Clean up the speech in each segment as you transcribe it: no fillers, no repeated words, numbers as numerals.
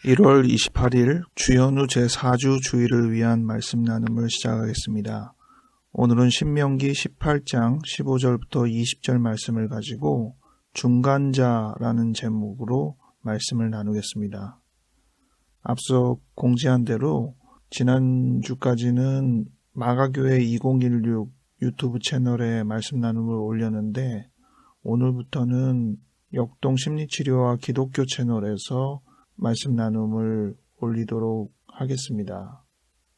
1월 28일 주연후 제4주 주일을 위한 말씀 나눔을 시작하겠습니다. 오늘은 신명기 18장 15절부터 20절 말씀을 가지고 중간자라는 제목으로 말씀을 나누겠습니다. 앞서 공지한 대로 지난주까지는 마가교회 2016 유튜브 채널에 말씀 나눔을 올렸는데 오늘부터는 역동심리치료와 기독교 채널에서 말씀 나눔을 올리도록 하겠습니다.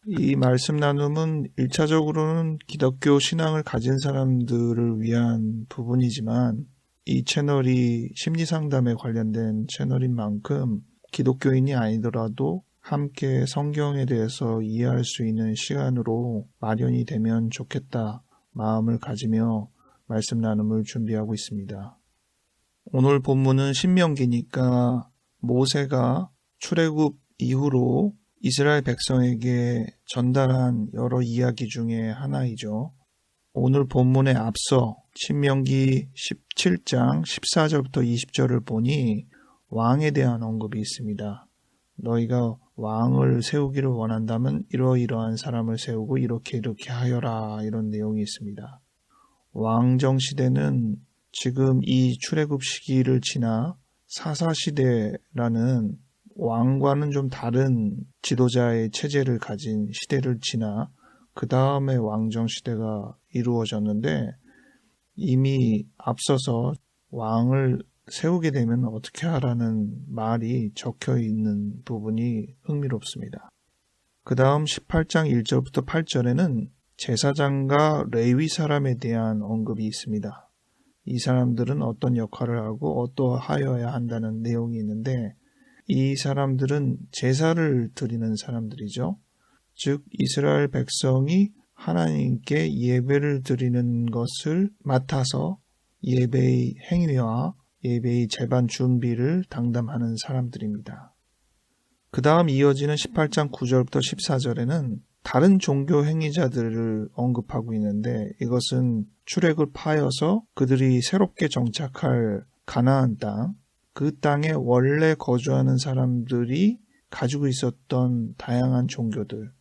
이 말씀 나눔은 1차적으로는 기독교 신앙을 가진 사람들을 위한 부분이지만 이 채널이 심리상담에 관련된 채널인 만큼 기독교인이 아니더라도 함께 성경에 대해서 이해할 수 있는 시간으로 마련이 되면 좋겠다 마음을 가지며 말씀 나눔을 준비하고 있습니다. 오늘 본문은 신명기니까 모세가 출애굽 이후로 이스라엘 백성에게 전달한 여러 이야기 중에 하나이죠. 오늘 본문에 앞서 신명기 17장 14절부터 20절을 보니 왕에 대한 언급이 있습니다. 너희가 왕을 세우기를 원한다면 이러이러한 사람을 세우고 이렇게 하여라, 이런 내용이 있습니다. 왕정 시대는 지금 이 출애굽 시기를 지나 사사시대라는 왕과는 좀 다른 지도자의 체제를 가진 시대를 지나 그 다음에 왕정시대가 이루어졌는데 이미 앞서서 왕을 세우게 되면 어떻게 하라는 말이 적혀 있는 부분이 흥미롭습니다. 그 다음 18장 1절부터 8절에는 제사장과 레위 사람에 대한 언급이 있습니다. 이 사람들은 어떤 역할을 하고 어떠하여야 한다는 내용이 있는데 이 사람들은 제사를 드리는 사람들이죠. 즉 이스라엘 백성이 하나님께 예배를 드리는 것을 맡아서 예배의 행위와 예배의 제반 준비를 담당하는 사람들입니다. 그 다음 이어지는 18장 9절부터 14절에는 다른 종교 행위자들을 언급하고 있는데 이것은 출애굽을 파여서 그들이 새롭게 정착할 가나안 땅, 그 땅에 원래 거주하는 사람들이 가지고 있었던 다양한 종교들,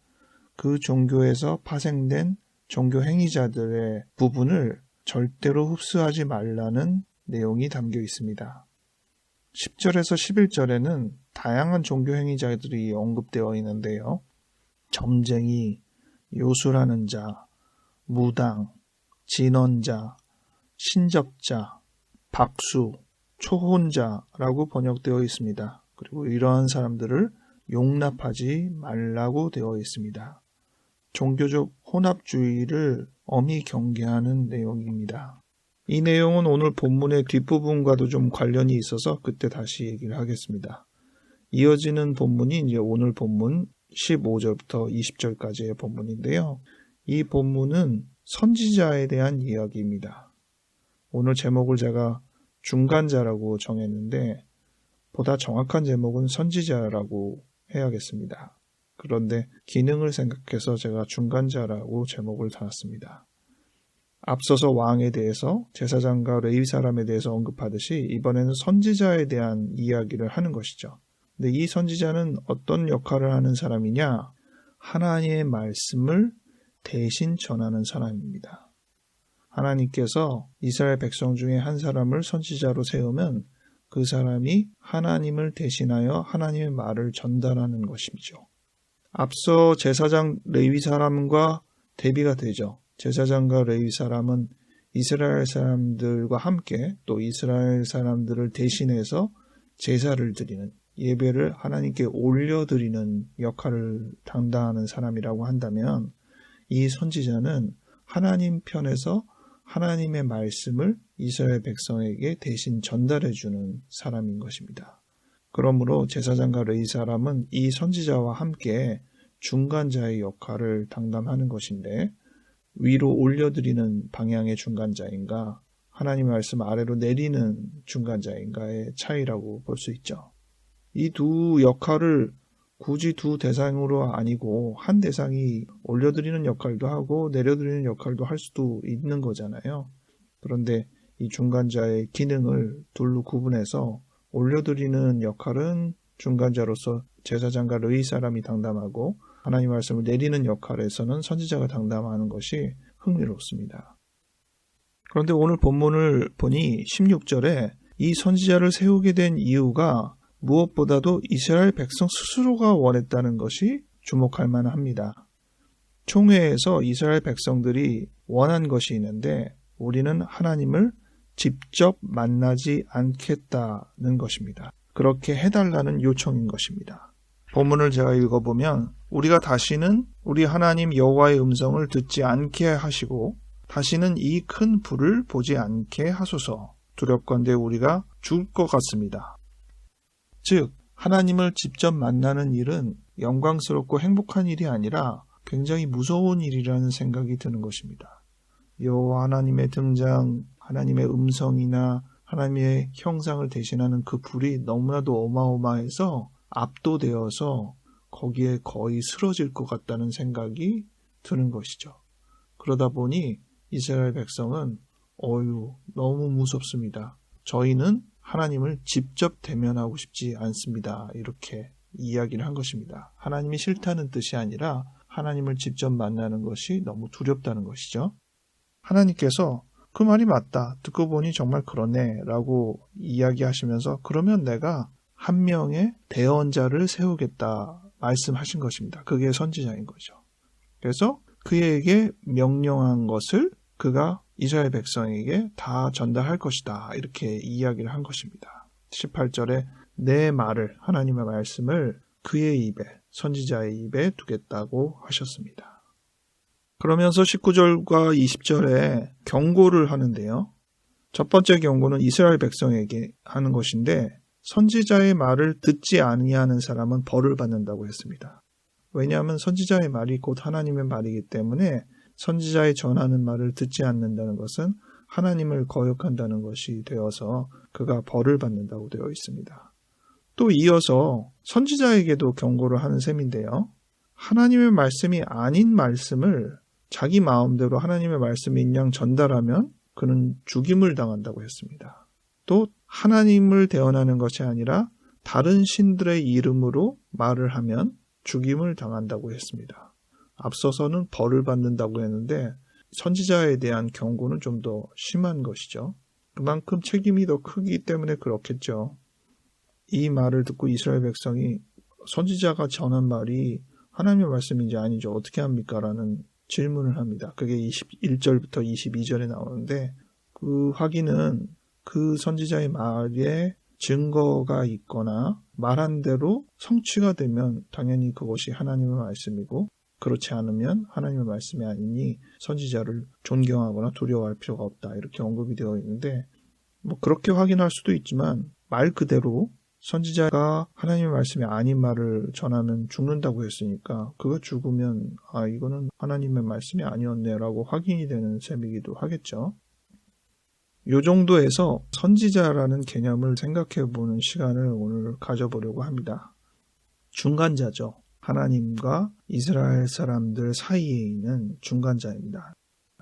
그 종교에서 파생된 종교 행위자들의 부분을 절대로 흡수하지 말라는 내용이 담겨 있습니다. 10절에서 11절에는 다양한 종교 행위자들이 언급되어 있는데요. 점쟁이, 요술하는 자, 무당, 진언자, 신접자, 박수, 초혼자라고 번역되어 있습니다. 그리고 이러한 사람들을 용납하지 말라고 되어 있습니다. 종교적 혼합주의를 엄히 경계하는 내용입니다. 이 내용은 오늘 본문의 뒷부분과도 좀 관련이 있어서 그때 다시 얘기를 하겠습니다. 이어지는 본문이 이제 오늘 본문 15절부터 20절까지의 본문인데요. 이 본문은 선지자에 대한 이야기입니다. 오늘 제목을 제가 중간자라고 정했는데 보다 정확한 제목은 선지자라고 해야겠습니다. 그런데 기능을 생각해서 제가 중간자라고 제목을 달았습니다. 앞서서 왕에 대해서 제사장과 레위 사람에 대해서 언급하듯이 이번에는 선지자에 대한 이야기를 하는 것이죠. 근데 이 선지자는 어떤 역할을 하는 사람이냐? 하나님의 말씀을 대신 전하는 사람입니다. 하나님께서 이스라엘 백성 중에 한 사람을 선지자로 세우면 그 사람이 하나님을 대신하여 하나님의 말을 전달하는 것이죠. 앞서 제사장 레위 사람과 대비가 되죠. 제사장과 레위 사람은 이스라엘 사람들과 함께 또 이스라엘 사람들을 대신해서 제사를 드리는, 예배를 하나님께 올려드리는 역할을 담당하는 사람이라고 한다면 이 선지자는 하나님 편에서 하나님의 말씀을 이스라엘 백성에게 대신 전달해주는 사람인 것입니다. 그러므로 제사장과 레위 사람은 이 선지자와 함께 중간자의 역할을 담당하는 것인데 위로 올려드리는 방향의 중간자인가 하나님의 말씀 아래로 내리는 중간자인가의 차이라고 볼 수 있죠. 이 두 역할을 굳이 두 대상으로 아니고 한 대상이 올려드리는 역할도 하고 내려드리는 역할도 할 수도 있는 거잖아요. 그런데 이 중간자의 기능을 둘로 구분해서 올려드리는 역할은 중간자로서 제사장과 레위 사람이 담당하고 하나님의 말씀을 내리는 역할에서는 선지자가 담당하는 것이 흥미롭습니다. 그런데 오늘 본문을 보니 16절에 이 선지자를 세우게 된 이유가 무엇보다도 이스라엘 백성 스스로가 원했다는 것이 주목할 만합니다. 총회에서 이스라엘 백성들이 원한 것이 있는데 우리는 하나님을 직접 만나지 않겠다는 것입니다. 그렇게 해달라는 요청인 것입니다. 본문을 제가 읽어보면 우리가 다시는 우리 하나님 여호와의 음성을 듣지 않게 하시고 다시는 이 큰 불을 보지 않게 하소서. 두렵건대 우리가 죽을 것 같습니다. 즉 하나님을 직접 만나는 일은 영광스럽고 행복한 일이 아니라 굉장히 무서운 일이라는 생각이 드는 것입니다. 여호와 하나님의 등장, 하나님의 음성이나 하나님의 형상을 대신하는 그 불이 너무나도 어마어마해서 압도되어서 거기에 거의 쓰러질 것 같다는 생각이 드는 것이죠. 그러다 보니 이스라엘 백성은 너무 무섭습니다. 저희는 하나님을 직접 대면하고 싶지 않습니다. 이렇게 이야기를 한 것입니다. 하나님이 싫다는 뜻이 아니라 하나님을 직접 만나는 것이 너무 두렵다는 것이죠. 하나님께서 그 말이 맞다. 듣고 보니 정말 그러네. 라고 이야기하시면서 그러면 내가 한 명의 대언자를 세우겠다 말씀하신 것입니다. 그게 선지자인 거죠. 그래서 그에게 명령한 것을 그가 이스라엘 백성에게 다 전달할 것이다. 이렇게 이야기를 한 것입니다. 18절에 내 말을, 하나님의 말씀을 그의 입에, 선지자의 입에 두겠다고 하셨습니다. 그러면서 19절과 20절에 경고를 하는데요. 첫 번째 경고는 이스라엘 백성에게 하는 것인데 선지자의 말을 듣지 아니하는 사람은 벌을 받는다고 했습니다. 왜냐하면 선지자의 말이 곧 하나님의 말이기 때문에 선지자의 전하는 말을 듣지 않는다는 것은 하나님을 거역한다는 것이 되어서 그가 벌을 받는다고 되어 있습니다. 또 이어서 선지자에게도 경고를 하는 셈인데요. 하나님의 말씀이 아닌 말씀을 자기 마음대로 하나님의 말씀인 양 전달하면 그는 죽임을 당한다고 했습니다. 또 하나님을 대언하는 것이 아니라 다른 신들의 이름으로 말을 하면 죽임을 당한다고 했습니다. 앞서서는 벌을 받는다고 했는데 선지자에 대한 경고는 좀 더 심한 것이죠. 그만큼 책임이 더 크기 때문에 그렇겠죠. 이 말을 듣고 이스라엘 백성이 선지자가 전한 말이 하나님의 말씀인지 아닌지 어떻게 합니까? 라는 질문을 합니다. 그게 21절부터 22절에 나오는데 그 확인은 그 선지자의 말에 증거가 있거나 말한 대로 성취가 되면 당연히 그것이 하나님의 말씀이고 그렇지 않으면 하나님의 말씀이 아니니 선지자를 존경하거나 두려워할 필요가 없다. 이렇게 언급이 되어 있는데 그렇게 확인할 수도 있지만 말 그대로 선지자가 하나님의 말씀이 아닌 말을 전하면 죽는다고 했으니까 그가 죽으면 이거는 하나님의 말씀이 아니었네 라고 확인이 되는 셈이기도 하겠죠. 이 정도에서 선지자라는 개념을 생각해 보는 시간을 오늘 가져보려고 합니다. 중간자죠. 하나님과 이스라엘 사람들 사이에 있는 중간자입니다.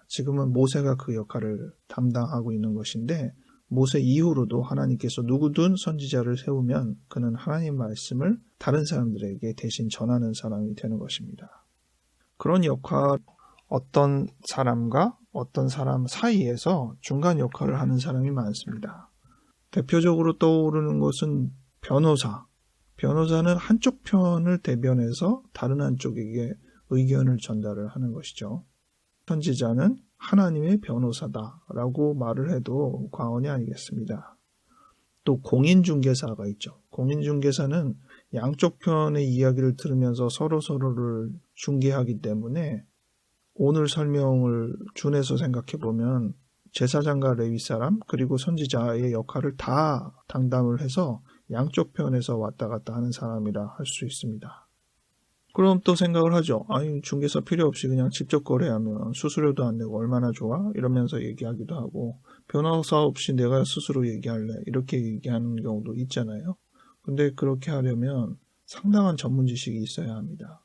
지금은 모세가 그 역할을 담당하고 있는 것인데 모세 이후로도 하나님께서 누구든 선지자를 세우면 그는 하나님 말씀을 다른 사람들에게 대신 전하는 사람이 되는 것입니다. 그런 역할, 어떤 사람과 어떤 사람 사이에서 중간 역할을 하는 사람이 많습니다. 대표적으로 떠오르는 것은 변호사. 변호사는 한쪽 편을 대변해서 다른 한쪽에게 의견을 전달을 하는 것이죠. 선지자는 하나님의 변호사다라고 말을 해도 과언이 아니겠습니다. 또 공인중개사가 있죠. 공인중개사는 양쪽 편의 이야기를 들으면서 서로를 중개하기 때문에 오늘 설명을 준해서 생각해보면 제사장과 레위 사람 그리고 선지자의 역할을 다 담당을 해서 양쪽 편에서 왔다 갔다 하는 사람이라 할 수 있습니다. 그럼 또 생각을 하죠. 중개사 필요 없이 그냥 직접 거래하면 수수료도 안 내고 얼마나 좋아? 이러면서 얘기하기도 하고 변호사 없이 내가 스스로 얘기할래? 이렇게 얘기하는 경우도 있잖아요. 근데 그렇게 하려면 상당한 전문 지식이 있어야 합니다.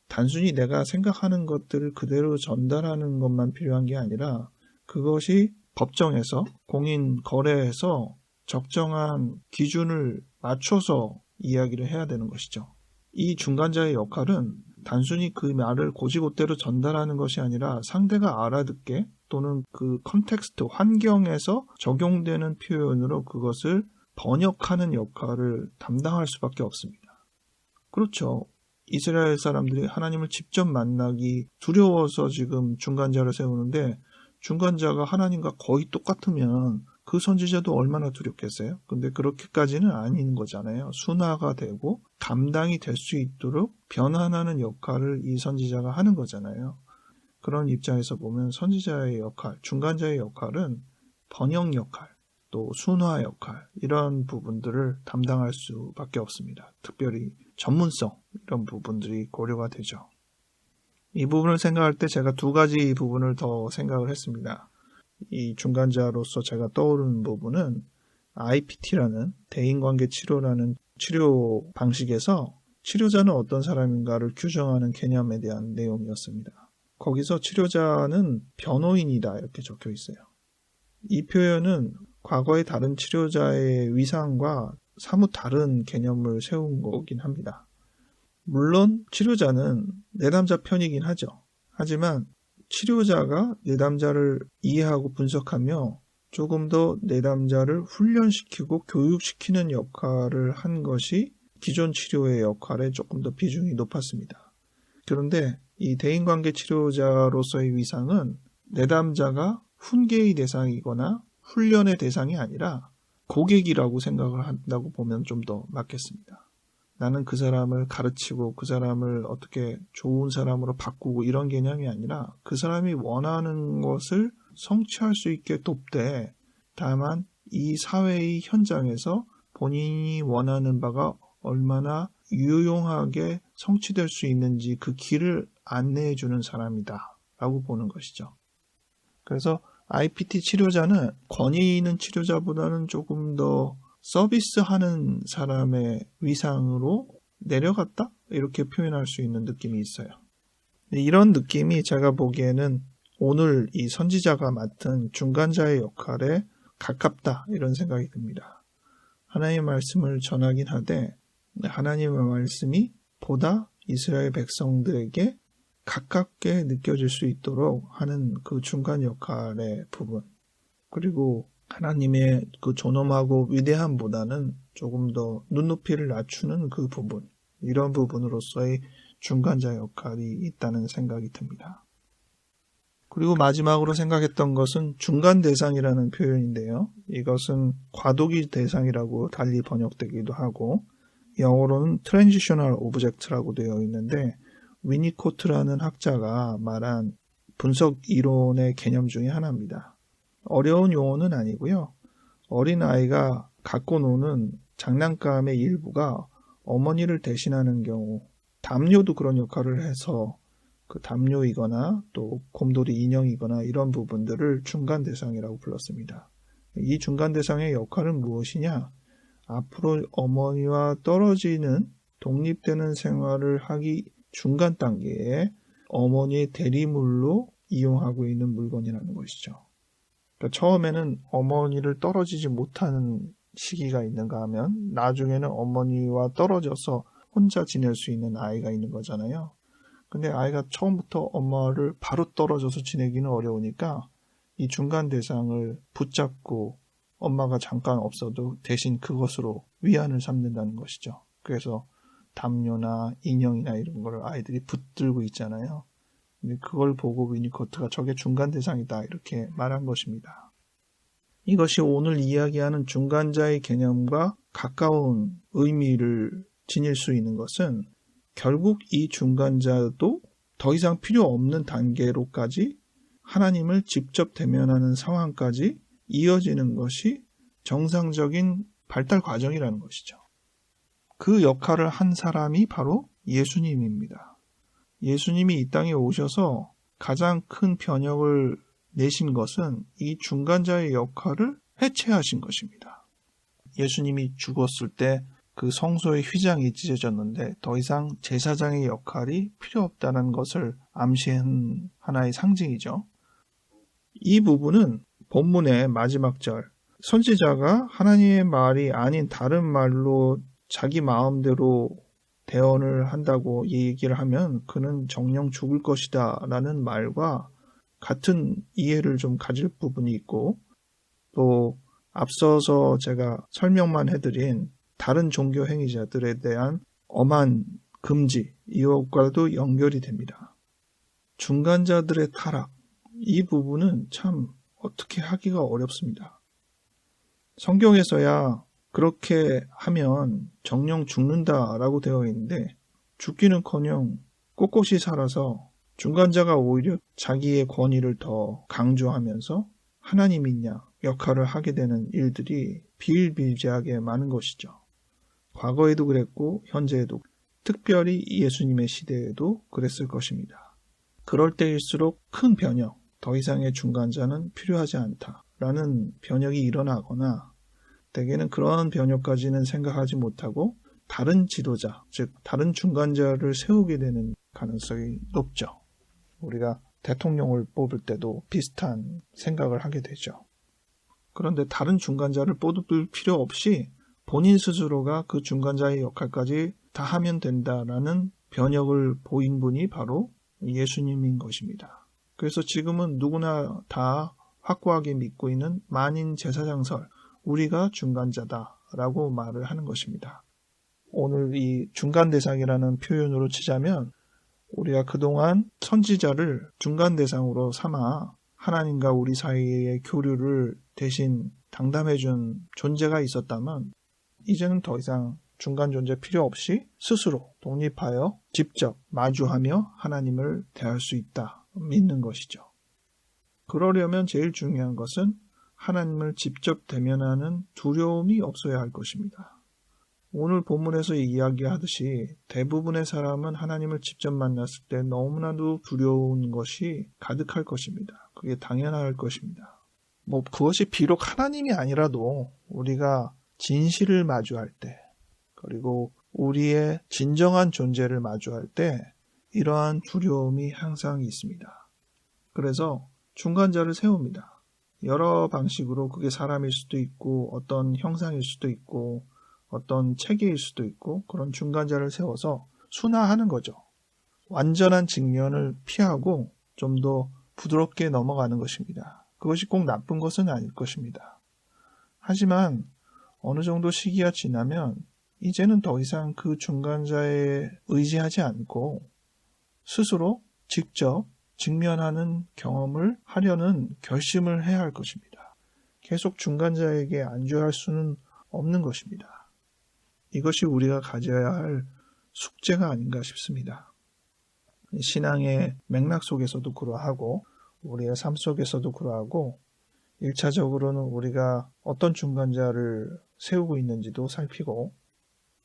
단순히 내가 생각하는 것들을 그대로 전달하는 것만 필요한 게 아니라 그것이 법정에서 공인 거래에서 적정한 기준을 맞춰서 이야기를 해야 되는 것이죠. 이 중간자의 역할은 단순히 그 말을 곧이곧대로 전달하는 것이 아니라 상대가 알아듣게 또는 그 컨텍스트, 환경에서 적용되는 표현으로 그것을 번역하는 역할을 담당할 수밖에 없습니다. 그렇죠. 이스라엘 사람들이 하나님을 직접 만나기 두려워서 지금 중간자를 세우는데 중간자가 하나님과 거의 똑같으면 그 선지자도 얼마나 두렵겠어요? 근데 그렇게까지는 아닌 거잖아요. 순화가 되고 감당이 될 수 있도록 변환하는 역할을 이 선지자가 하는 거잖아요. 그런 입장에서 보면 선지자의 역할, 중간자의 역할은 번역 역할, 또 순화 역할, 이런 부분들을 담당할 수밖에 없습니다. 특별히 전문성, 이런 부분들이 고려가 되죠. 이 부분을 생각할 때 제가 두 가지 부분을 더 생각을 했습니다. 이 중간자로서 제가 떠오르는 부분은 IPT라는 대인관계 치료라는 치료 방식에서 치료자는 어떤 사람인가를 규정하는 개념에 대한 내용이었습니다. 거기서 치료자는 변호인이다 이렇게 적혀 있어요. 이 표현은 과거의 다른 치료자의 위상과 사뭇 다른 개념을 세운 거긴 합니다. 물론 치료자는 내담자 편이긴 하죠. 하지만 치료자가 내담자를 이해하고 분석하며 조금 더 내담자를 훈련시키고 교육시키는 역할을 한 것이 기존 치료의 역할에 조금 더 비중이 높았습니다. 그런데 이 대인관계 치료자로서의 위상은 내담자가 훈계의 대상이거나 훈련의 대상이 아니라 고객이라고 생각을 한다고 보면 좀 더 맞겠습니다. 나는 그 사람을 가르치고 그 사람을 어떻게 좋은 사람으로 바꾸고 이런 개념이 아니라 그 사람이 원하는 것을 성취할 수 있게 돕되 다만 이 사회의 현장에서 본인이 원하는 바가 얼마나 유용하게 성취될 수 있는지 그 길을 안내해 주는 사람이다 라고 보는 것이죠. 그래서 IPT 치료자는 권위 있는 치료자보다는 조금 더 서비스하는 사람의 위상으로 내려갔다? 이렇게 표현할 수 있는 느낌이 있어요. 이런 느낌이 제가 보기에는 오늘 이 선지자가 맡은 중간자의 역할에 가깝다 이런 생각이 듭니다. 하나님의 말씀을 전하긴 하되 하나님의 말씀이 보다 이스라엘 백성들에게 가깝게 느껴질 수 있도록 하는 그 중간 역할의 부분, 그리고 하나님의 그 존엄하고 위대함보다는 조금 더 눈높이를 낮추는 그 부분, 이런 부분으로서의 중간자 역할이 있다는 생각이 듭니다. 그리고 마지막으로 생각했던 것은 중간 대상이라는 표현인데요. 이것은 과도기 대상이라고 달리 번역되기도 하고 영어로는 Transitional Object라고 되어 있는데 위니코트라는 학자가 말한 분석 이론의 개념 중에 하나입니다. 어려운 용어는 아니고요. 어린아이가 갖고 노는 장난감의 일부가 어머니를 대신하는 경우, 담요도 그런 역할을 해서 그 담요이거나 또 곰돌이 인형이거나 이런 부분들을 중간 대상이라고 불렀습니다. 이 중간 대상의 역할은 무엇이냐? 앞으로 어머니와 떨어지는 독립되는 생활을 하기 중간 단계에 어머니의 대리물로 이용하고 있는 물건이라는 것이죠. 그러니까 처음에는 어머니를 떨어지지 못하는 시기가 있는가 하면 나중에는 어머니와 떨어져서 혼자 지낼 수 있는 아이가 있는 거잖아요. 근데 아이가 처음부터 엄마를 바로 떨어져서 지내기는 어려우니까 이 중간 대상을 붙잡고 엄마가 잠깐 없어도 대신 그것으로 위안을 삼는다는 것이죠. 그래서 담요나 인형이나 이런 걸 아이들이 붙들고 있잖아요. 근데 그걸 보고 위니코트가 저게 중간 대상이다 이렇게 말한 것입니다. 이것이 오늘 이야기하는 중간자의 개념과 가까운 의미를 지닐 수 있는 것은 결국 이 중간자도 더 이상 필요 없는 단계로까지 하나님을 직접 대면하는 상황까지 이어지는 것이 정상적인 발달 과정이라는 것이죠. 그 역할을 한 사람이 바로 예수님입니다. 예수님이 이 땅에 오셔서 가장 큰 변혁을 내신 것은 이 중간자의 역할을 해체하신 것입니다. 예수님이 죽었을 때 그 성소의 휘장이 찢어졌는데 더 이상 제사장의 역할이 필요 없다는 것을 암시한 하나의 상징이죠. 이 부분은 본문의 마지막 절, 선지자가 하나님의 말이 아닌 다른 말로 자기 마음대로 대언을 한다고 얘기를 하면 그는 정녕 죽을 것이다 라는 말과 같은 이해를 좀 가질 부분이 있고, 또 앞서서 제가 설명만 해드린 다른 종교 행위자들에 대한 엄한 금지, 이것과도 연결이 됩니다. 중간자들의 타락, 이 부분은 참 어떻게 하기가 어렵습니다. 성경에서야 그렇게 하면 정녕 죽는다라고 되어 있는데, 죽기는커녕 꼿꼿이 살아서 중간자가 오히려 자기의 권위를 더 강조하면서 하나님이냐 역할을 하게 되는 일들이 비일비재하게 많은 것이죠. 과거에도 그랬고 현재에도, 특별히 예수님의 시대에도 그랬을 것입니다. 그럴 때일수록 큰 변혁, 더 이상의 중간자는 필요하지 않다라는 변혁이 일어나거나, 대개는 그런 변혁까지는 생각하지 못하고 다른 지도자, 즉 다른 중간자를 세우게 되는 가능성이 높죠. 우리가 대통령을 뽑을 때도 비슷한 생각을 하게 되죠. 그런데 다른 중간자를 뽑을 필요 없이 본인 스스로가 그 중간자의 역할까지 다 하면 된다라는 변혁을 보인 분이 바로 예수님인 것입니다. 그래서 지금은 누구나 다 확고하게 믿고 있는 만인 제사장설, 우리가 중간자다라고 말을 하는 것입니다. 오늘 이 중간대상이라는 표현으로 치자면, 우리가 그동안 선지자를 중간대상으로 삼아 하나님과 우리 사이의 교류를 대신 당담해준 존재가 있었다면, 이제는 더 이상 중간 존재 필요 없이 스스로 독립하여 직접 마주하며 하나님을 대할 수 있다 믿는 것이죠. 그러려면 제일 중요한 것은 하나님을 직접 대면하는 두려움이 없어야 할 것입니다. 오늘 본문에서 이야기하듯이 대부분의 사람은 하나님을 직접 만났을 때 너무나도 두려운 것이 가득할 것입니다. 그게 당연할 것입니다. 그것이 비록 하나님이 아니라도 우리가 진실을 마주할 때, 그리고 우리의 진정한 존재를 마주할 때 이러한 두려움이 항상 있습니다. 그래서 중간자를 세웁니다. 여러 방식으로, 그게 사람일 수도 있고 어떤 형상일 수도 있고 어떤 체계일 수도 있고, 그런 중간자를 세워서 순화하는 거죠. 완전한 직면을 피하고 좀 더 부드럽게 넘어가는 것입니다. 그것이 꼭 나쁜 것은 아닐 것입니다. 하지만 어느 정도 시기가 지나면 이제는 더 이상 그 중간자에 의지하지 않고 스스로 직접 직면하는 경험을 하려는 결심을 해야 할 것입니다. 계속 중간자에게 안주할 수는 없는 것입니다. 이것이 우리가 가져야 할 숙제가 아닌가 싶습니다. 신앙의 맥락 속에서도 그러하고 우리의 삶 속에서도 그러하고, 1차적으로는 우리가 어떤 중간자를 세우고 있는지도 살피고,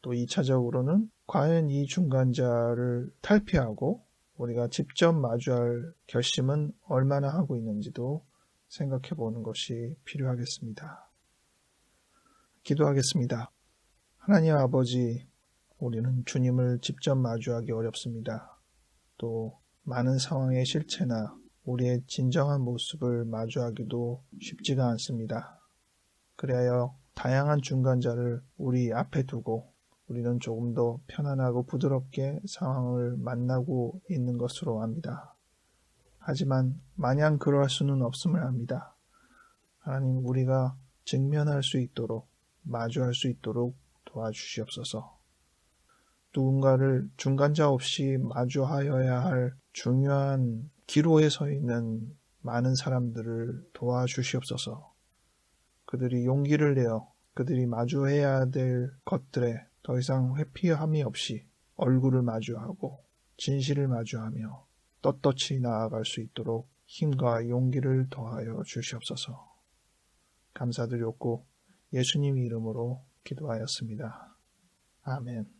또 2차적으로는 과연 이 중간자를 탈피하고 우리가 직접 마주할 결심은 얼마나 하고 있는지도 생각해 보는 것이 필요하겠습니다. 기도하겠습니다. 하나님 아버지, 우리는 주님을 직접 마주하기 어렵습니다. 또 많은 상황의 실체나 우리의 진정한 모습을 마주하기도 쉽지가 않습니다. 그리하여 다양한 중간자를 우리 앞에 두고 우리는 조금 더 편안하고 부드럽게 상황을 만나고 있는 것으로 압니다. 하지만 마냥 그러할 수는 없음을 압니다. 하나님, 우리가 직면할 수 있도록, 마주할 수 있도록 도와주시옵소서. 누군가를 중간자 없이 마주하여야 할 중요한 기로에 서 있는 많은 사람들을 도와주시옵소서. 그들이 용기를 내어 그들이 마주해야 될 것들에 더 이상 회피함이 없이 얼굴을 마주하고 진실을 마주하며 떳떳이 나아갈 수 있도록 힘과 용기를 더하여 주시옵소서. 감사드렸고 예수님 이름으로 기도하였습니다. 아멘.